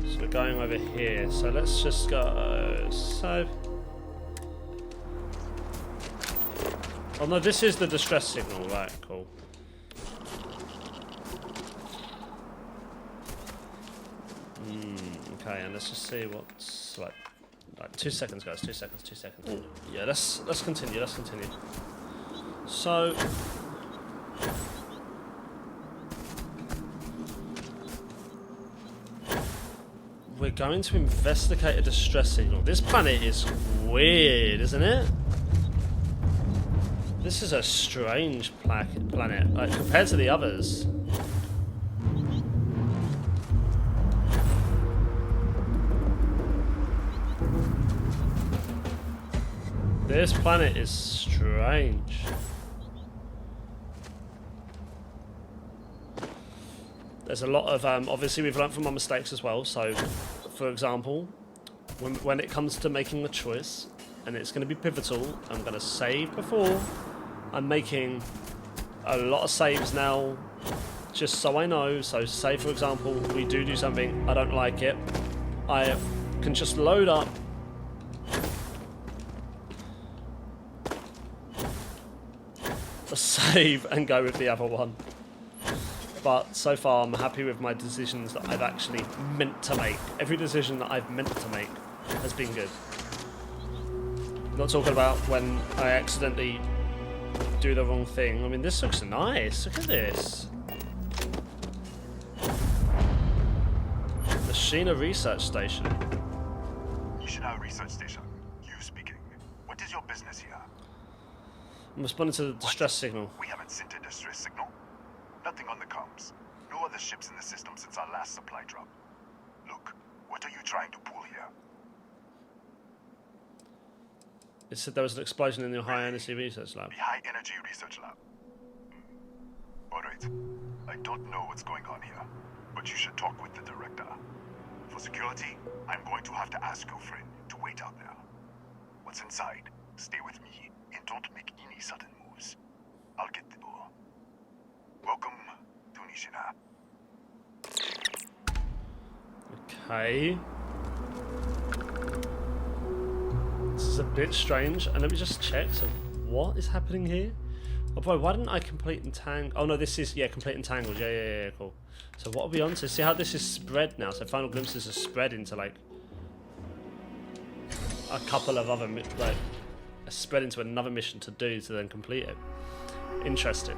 So we're going over here. So let's just go. So. Oh no, this is the distress signal, right? Cool. Okay, and let's just see what's like 2 seconds, guys. 2 seconds. 2 seconds. Yeah, let's continue. Let's continue. So. We're going to investigate a distress signal. This planet is weird, isn't it? This is a strange planet, like compared to the others. This planet is strange. There's a lot of, obviously we've learned from our mistakes as well, so, for example, when it comes to making a choice, and it's going to be pivotal, I'm going to save before. I'm making a lot of saves now, just so I know. So say, for example, we do something, I don't like it, I can just load up a save and go with the other one. But so far I'm happy with my decisions that I've actually meant to make. Every decision that I've meant to make has been good. I'm not talking about when I accidentally do the wrong thing. I mean, this looks nice. Look at this. Machina Research Station. Machina Research Station. You speaking. What is your business here? I'm responding to the distress signal. We haven't sent a distress signal. Nothing on the comms. No other ships in the system since our last supply drop. Look, what are you trying to pull here? It said there was an explosion in the high energy research lab. The high energy research lab. Alright. I don't know what's going on here, but you should talk with the director. For security, I'm going to have to ask your friend to wait out there. What's inside, stay with me and don't make any sudden moves. I'll get the door. Welcome to Nishina. Okay. This is a bit strange, and let me just check. So, what is happening here? Oh boy, why didn't I complete entangled? Oh no, this is, yeah, complete entangled. Yeah, cool. So what are we on to? See how this is spread now? So Final Glimpses is spread into like a couple of other, like, spread into another mission to do to then complete it. Interesting.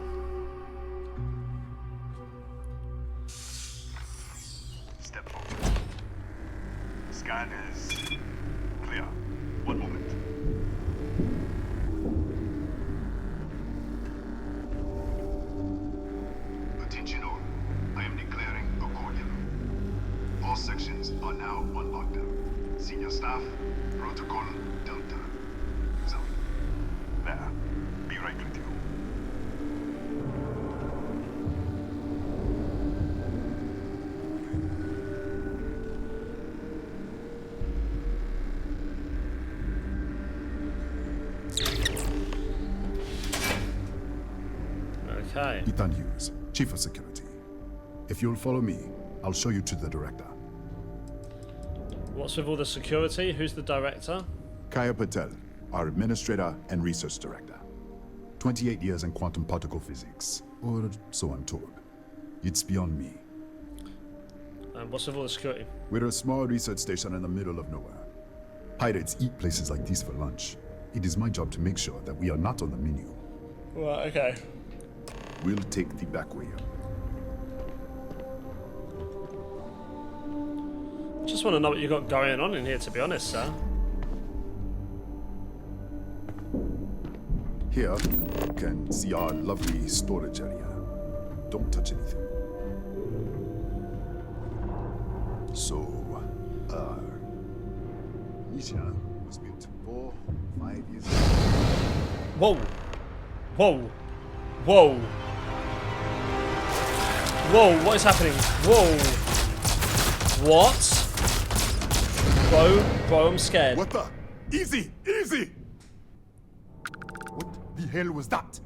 Step forward. Scan is clear. One moment. Attention all. I am declaring accordion. All sections are now on lockdown. Senior staff, protocol Delta. So, there. Be right with you. Okay. Ethan Hughes, Chief of Security. If you'll follow me, I'll show you to the director. What's with all the security? Who's the director? Kaya Patel, our Administrator and Research Director. 28 years in quantum particle physics, or so I'm told. It's beyond me. And what's with all the security? We're a small research station in the middle of nowhere. Pirates eat places like these for lunch. It is my job to make sure that we are not on the menu. Right, okay. We'll take the back way up. Just want to know what you got going on in here, to be honest, sir. Here, you can see our lovely storage area. Don't touch anything. So, Nishina was built 4-5 years ago. Whoa! Whoa! Whoa! Whoa, what is happening? Whoa! What? Bro, I'm scared. What the? Easy, easy! What the hell was that?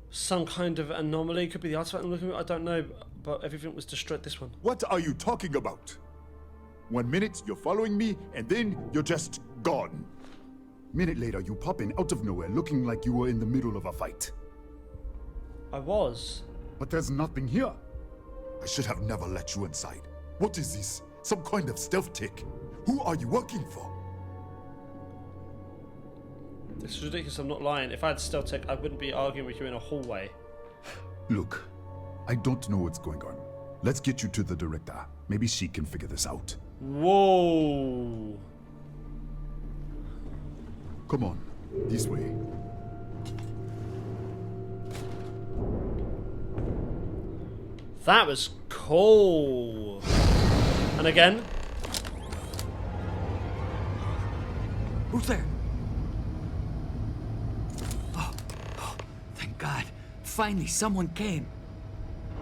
Some kind of anomaly. Could be the artifact I'm looking at. I don't know. But everything was destroyed. This one. What are you talking about? 1 minute you're following me, and then you're just gone. Minute later, you pop in out of nowhere looking like you were in the middle of a fight. I was. But there's nothing here. I should have never let you inside. What is this? Some kind of stealth tick? Who are you working for? This is ridiculous, I'm not lying. If I had stealth tech, I wouldn't be arguing with you in a hallway. Look, I don't know what's going on. Let's get you to the director. Maybe she can figure this out. Whoa. Come on, this way. That was cool. And again. Who's there? Oh, thank God. Finally, someone came.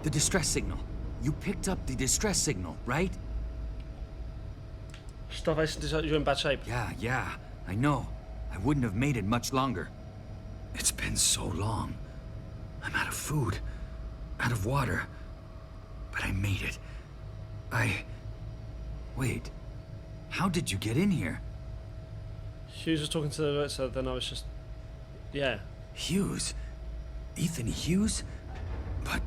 The distress signal. You picked up the distress signal, right? Stuff, you're in bad shape. Yeah, I know. I wouldn't have made it much longer. It's been so long. I'm out of food, out of water. But I made it. Wait. How did you get in here? Hughes was talking to the director, then I was just... Yeah. Hughes? Ethan Hughes? But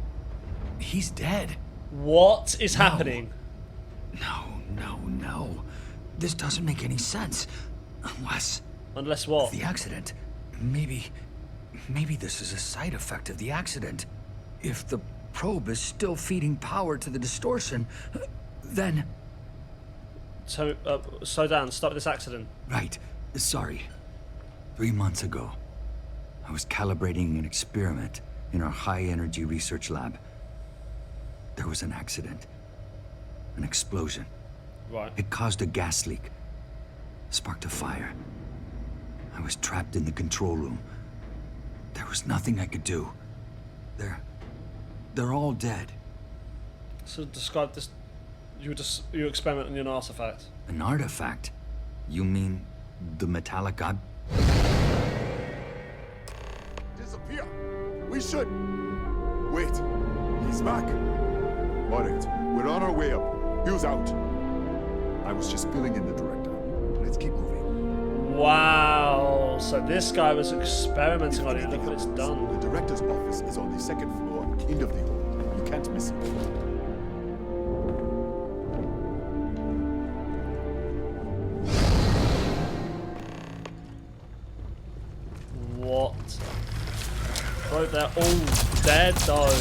he's dead. What is happening? No. This doesn't make any sense. Unless what? The accident. Maybe this is a side effect of the accident. If the probe is still feeding power to the distortion, then... So, slow down. Stop this accident. Right. Sorry. 3 months ago, I was calibrating an experiment in our high-energy research lab. There was an accident. An explosion. Right. It caused a gas leak. Sparked a fire. I was trapped in the control room. There was nothing I could do. They're all dead. So describe this. You experiment on an artifact. An artifact? You mean the metallic god? Disappear! We should... Wait. He's back. Alright, we're on our way up. Hughes out. I was just filling in the director. Let's keep moving. Wow. So this guy was experimenting on it. Look what it's done. The director's office is on the second floor, end of the hall. You can't miss it. What? Bro, they're all dead though.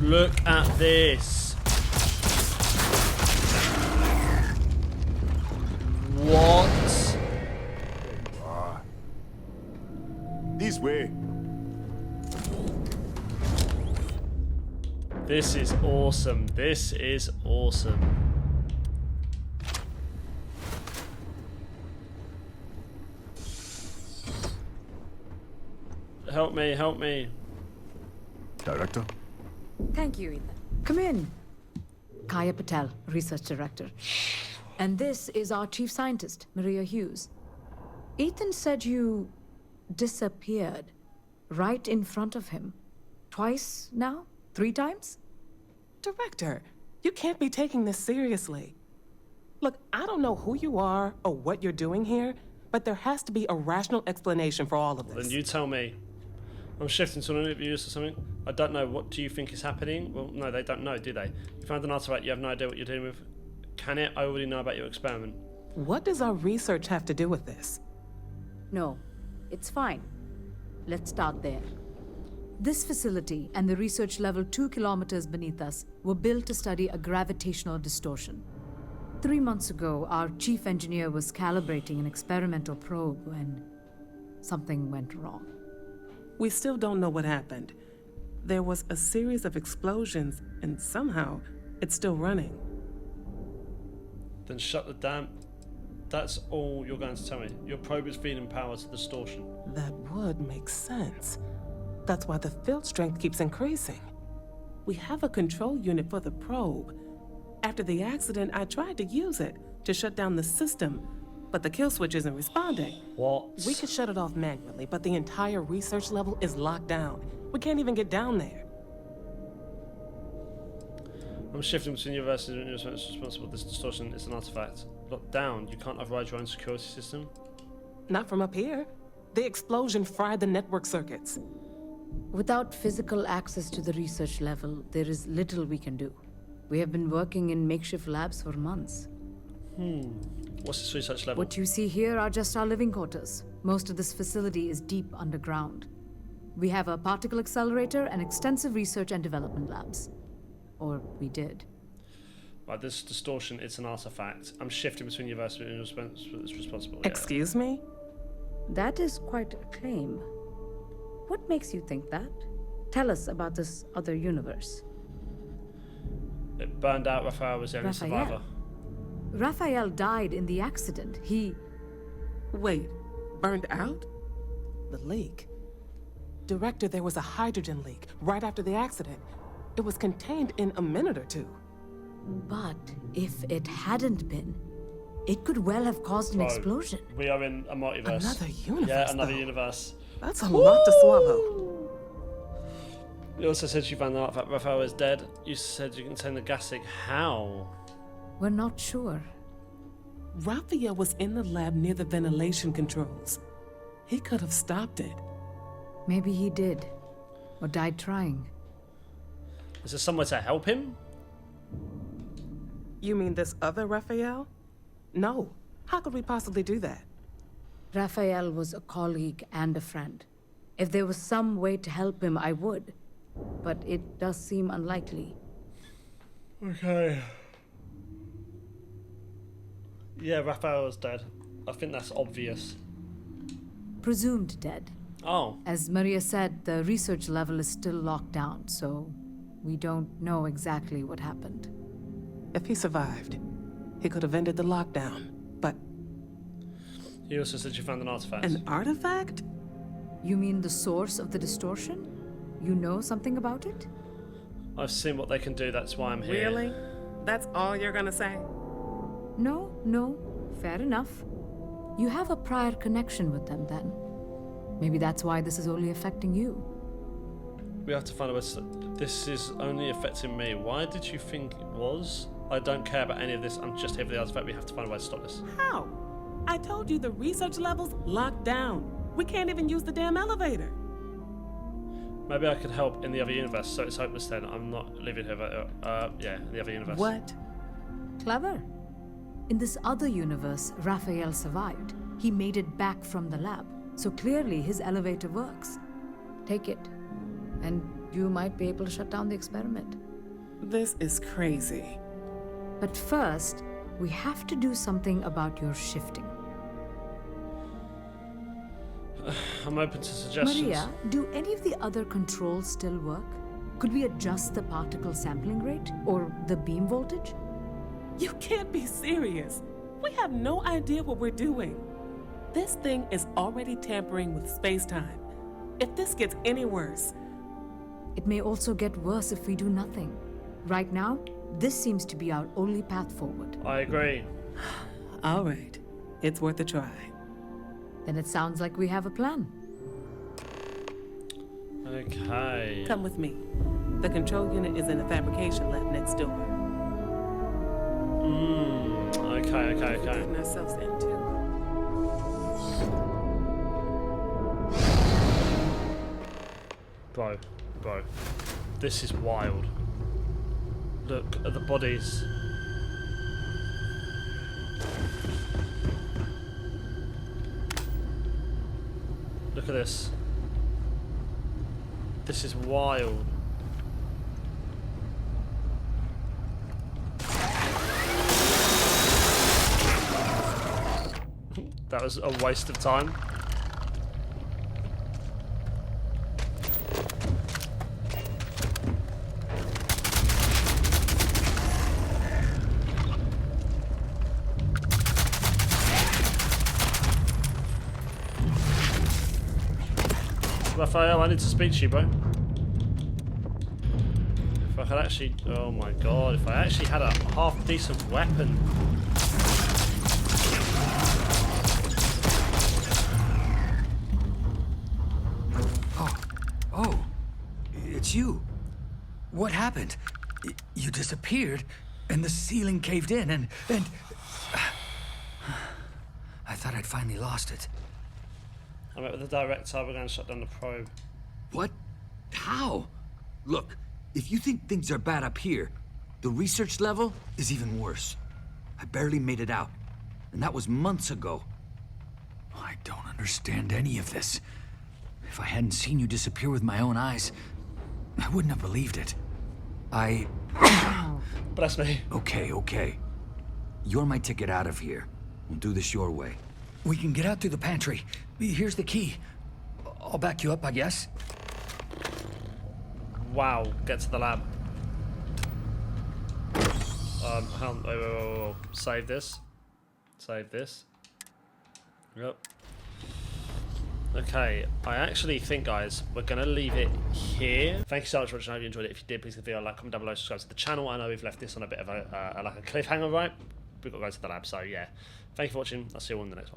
Look at this. What? This way. This is awesome. This is awesome. Help me, help me. Director? Thank you, Ethan. Come in. Kaya Patel, Research Director. And this is our Chief Scientist, Maria Hughes. Ethan said you disappeared right in front of him. Twice now? 3 times? Director, you can't be taking this seriously. Look, I don't know who you are or what you're doing here, but there has to be a rational explanation for all of this. Then you tell me. I'm shifting to an interview or something. I don't know. What do you think is happening? Well, no, they don't know, do they? You found an artifact, you have no idea what you're dealing with. Can it? I already know about your experiment. What does our research have to do with this? No, it's fine. Let's start there. This facility and the research level 2 kilometers beneath us were built to study a gravitational distortion. 3 months ago, our chief engineer was calibrating an experimental probe when something went wrong. We still don't know what happened. There was a series of explosions, and somehow it's still running. Then shut the damn... That's all you're going to tell me? Your probe is feeding power to distortion. That would make sense. That's why the field strength keeps increasing. We have a control unit for the probe. After the accident, I tried to use it to shut down the system, but the kill switch isn't responding. What? We could shut it off manually, but the entire research level is locked down. We can't even get down there. I'm shifting between universes and you're responsible. This distortion is an artifact. Locked down. You can't override your own security system. Not from up here. The explosion fried the network circuits. Without physical access to the research level, there is little we can do. We have been working in makeshift labs for months. What's this research level? What you see here are just our living quarters. Most of this facility is deep underground. We have a particle accelerator and extensive research and development labs. Or we did. Right, this distortion, it's an artifact. I'm shifting between universes and it's responsible. Excuse me? That is quite a claim. What makes you think that? Tell us about this other universe. It burned out. Raphael was the only survivor. Raphael died in the accident. Wait, burned out? The leak. Director, there was a hydrogen leak right after the accident. It was contained in a minute or two. But if it hadn't been, it could well have caused an explosion. We are in a multiverse. Another universe, Yeah, another though. universe. That's a lot to swallow. You also said you found the artifact. Raphael is dead. You said you contain the gas leak. How? We're not sure. Raphael was in the lab near the ventilation controls. He could have stopped it. Maybe he did. Or died trying. Is there somewhere to help him? You mean this other Raphael? No. How could we possibly do that? Raphael was a colleague and a friend. If there was some way to help him, I would. But it does seem unlikely. Okay. Yeah, Raphael is dead. I think that's obvious. Presumed dead. Oh. As Maria said, the research level is still locked down, so we don't know exactly what happened. If he survived, he could have ended the lockdown, but... You also said you found an artifact. An artifact? You mean the source of the distortion? You know something about it? I've seen what they can do, that's why I'm here. Really? That's all you're gonna say? No. Fair enough. You have a prior connection with them, then. Maybe that's why this is only affecting you. We have to find a way to... This is only affecting me. Why did you think it was? I don't care about any of this. I'm just here for the artifact. We have to find a way to stop this. How? I told you the research level's locked down. We can't even use the damn elevator. Maybe I could help in the other universe, so it's hopeless then. I'm not living here, yeah, in the other universe. What? Clever. In this other universe, Raphael survived. He made it back from the lab, so clearly his elevator works. Take it, and you might be able to shut down the experiment. This is crazy. But first, we have to do something about your shifting. I'm open to suggestions. Maria, do any of the other controls still work? Could we adjust the particle sampling rate or the beam voltage? You can't be serious. We have no idea what we're doing. This thing is already tampering with space-time. If this gets any worse... It may also get worse if we do nothing. Right now, this seems to be our only path forward. I agree. All right. It's worth a try. Then it sounds like we have a plan. Okay. Come with me. The control unit is in the fabrication lab next door. Okay. What we're getting ourselves into. Bro. This is wild. Look at the bodies. Look at this. This is wild. That was a waste of time. Raphael, I need to speak to you, bro. If I could actually... Oh my god, if I actually had a half-decent weapon. Oh, it's you. What happened? You disappeared, and the ceiling caved in, and... I thought I'd finally lost it. I met with the director, we're going to shut down the probe. What? How? Look, if you think things are bad up here, the research level is even worse. I barely made it out, and that was months ago. I don't understand any of this. If I hadn't seen you disappear with my own eyes, I wouldn't have believed it. Bless me. Okay. You're my ticket out of here. We'll do this your way. We can get out through the pantry. Here's the key. I'll back you up, I guess. Wow, get to the lab. Hang on, wait. Save this. Save this. Yep. Okay, I actually think, guys, we're going to leave it here. Thank you so much for watching. I hope you enjoyed it. If you did, please give the video a like, comment down below, subscribe to the channel. I know we've left this on a bit of a like a cliffhanger, right? We've got to go to the lab, so yeah. Thank you for watching. I'll see you all in the next one.